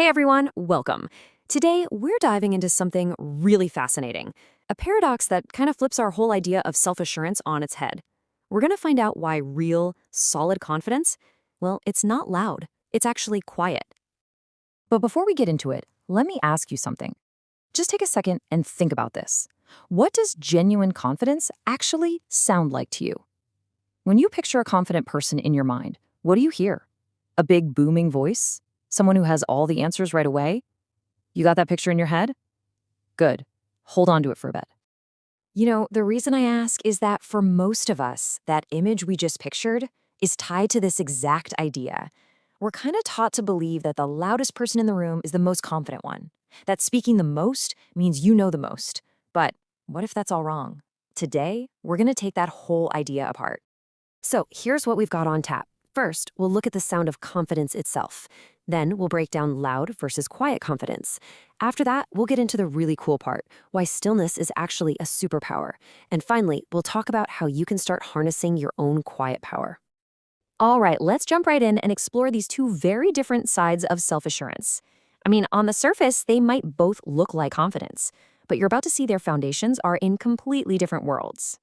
Hey everyone, welcome. Today, we're diving into something really fascinating, a paradox that kind of flips our whole idea of self-assurance on its head. We're going to find out why real, solid confidence, well, it's not loud, it's actually quiet. But before we get into it, let me ask you something. Just take a second and think about this. What does genuine confidence actually sound like to you? When you picture a confident person in your mind, what do you hear? A big booming voice? Someone who has all the answers right away? You got that picture in your head? Good. Hold on to it for a bit. The reason I ask is that for most of us, that image we just pictured is tied to this exact idea. We're kind of taught to believe that the loudest person in the room is the most confident one, that speaking the most means you know the most. But what if that's all wrong? Today, we're going to take that whole idea apart. So here's what we've got on tap. First, we'll look at the sound of confidence itself. Then we'll break down loud versus quiet confidence. After that, we'll get into the really cool part, why stillness is actually a superpower. And finally, we'll talk about how you can start harnessing your own quiet power. All right, let's jump right in and explore these two very different sides of self-assurance. On the surface, they might both look like confidence, but you're about to see their foundations are in completely different worlds.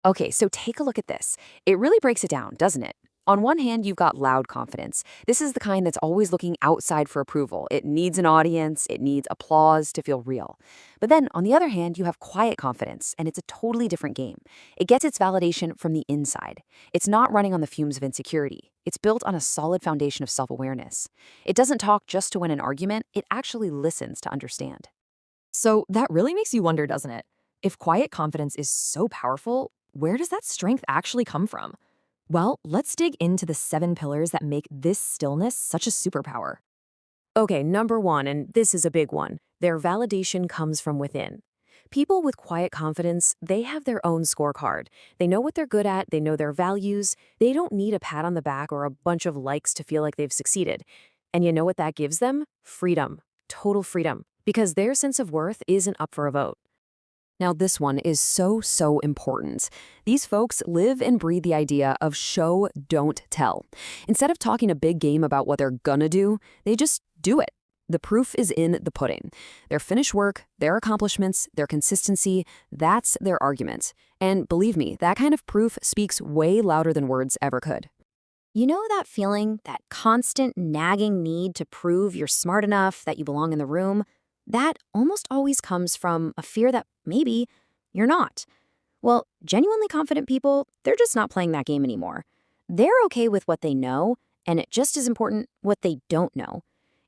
Okay, so take a look at this. It really breaks it down, doesn't it? On one hand, you've got loud confidence. This is the kind that's always looking outside for approval. It needs an audience, it needs applause to feel real. But then, on the other hand, you have quiet confidence, and it's a totally different game. It gets its validation from the inside. It's not running on the fumes of insecurity. It's built on a solid foundation of self-awareness. It doesn't talk just to win an argument, it actually listens to understand. So that really makes you wonder, doesn't it? If quiet confidence is so powerful, where does that strength actually come from? Well, let's dig into the 7 pillars that make this stillness such a superpower. Okay, number one, and this is a big one, their validation comes from within. People with quiet confidence, they have their own scorecard. They know what they're good at, they know their values. They don't need a pat on the back or a bunch of likes to feel like they've succeeded. And you know what that gives them? Freedom. Total freedom. Because their sense of worth isn't up for a vote. Now, this one is so important. These folks live and breathe the idea of show, don't tell. Instead of talking a big game about what they're gonna do, they just do it. The proof is in the pudding. Their finished work, their accomplishments, their consistency, that's their argument. And believe me, that kind of proof speaks way louder than words ever could. You know that feeling, that constant nagging need to prove you're smart enough, that you belong in the room? That almost always comes from a fear that maybe you're not. Well, genuinely confident people, they're just not playing that game anymore. They're okay with what they know, and just as important, what they don't know.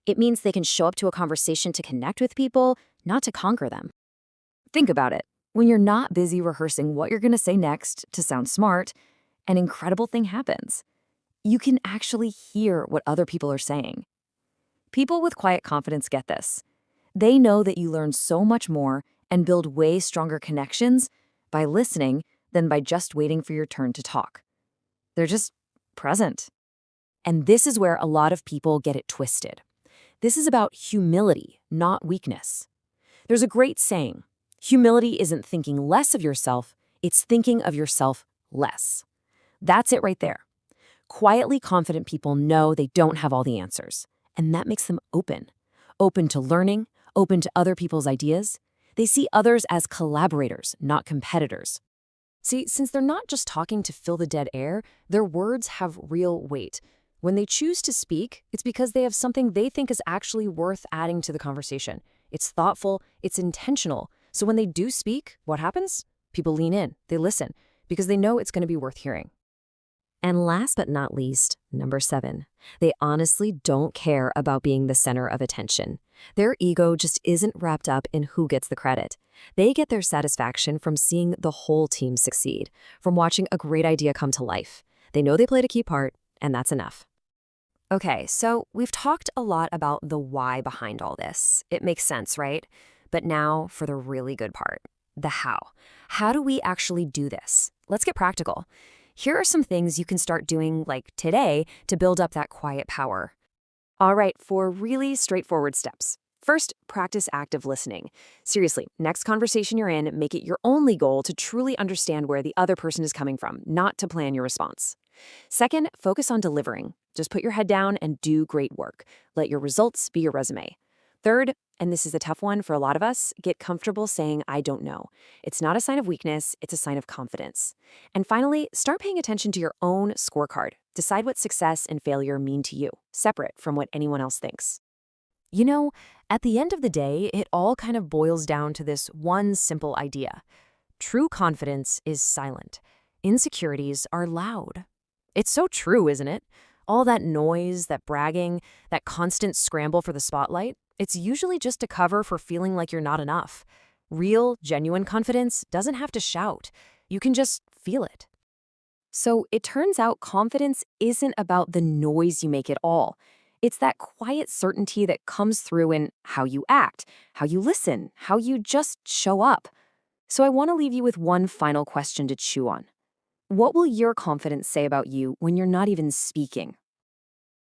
It means they can show up to a conversation to connect with people, not to conquer them. Think about it. When you're not busy rehearsing what you're going to say next to sound smart, an incredible thing happens. You can actually hear what other people are saying. People with quiet confidence get this. They know that you learn so much more and build way stronger connections by listening than by just waiting for your turn to talk. They're just present. And this is where a lot of people get it twisted. This is about humility, not weakness. There's a great saying, humility isn't thinking less of yourself, it's thinking of yourself less. That's it right there. Quietly confident people know they don't have all the answers, and that makes them open to learning, open to other people's ideas. They see others as collaborators, not competitors. See, since they're not just talking to fill the dead air, their words have real weight. When they choose to speak, it's because they have something they think is actually worth adding to the conversation. It's thoughtful, it's intentional. So when they do speak, what happens? People lean in, they listen, because they know it's going to be worth hearing. And last but not least, number 7, they honestly don't care about being the center of attention. Their ego just isn't wrapped up in who gets the credit. They get their satisfaction from seeing the whole team succeed, from watching a great idea come to life. They know they played a key part, and that's enough. Okay, so we've talked a lot about the why behind all this. It makes sense, right? But now for the really good part, the how. How do we actually do this? Let's get practical. Here are some things you can start doing, like today, to build up that quiet power. All right, 4 really straightforward steps. First, practice active listening. Seriously, next conversation you're in, make it your only goal to truly understand where the other person is coming from, not to plan your response. Second, focus on delivering. Just put your head down and do great work. Let your results be your resume. Third, and this is a tough one for a lot of us, get comfortable saying, I don't know. It's not a sign of weakness, it's a sign of confidence. And finally, start paying attention to your own scorecard. Decide what success and failure mean to you, separate from what anyone else thinks. You know, at the end of the day, it all kind of boils down to this one simple idea. True confidence is silent. Insecurities are loud. It's so true, isn't it? All that noise, that bragging, that constant scramble for the spotlight, it's usually just a cover for feeling like you're not enough. Real, genuine confidence doesn't have to shout. You can just feel it. So it turns out confidence isn't about the noise you make at all. It's that quiet certainty that comes through in how you act, how you listen, how you just show up. So I want to leave you with one final question to chew on. What will your confidence say about you when you're not even speaking?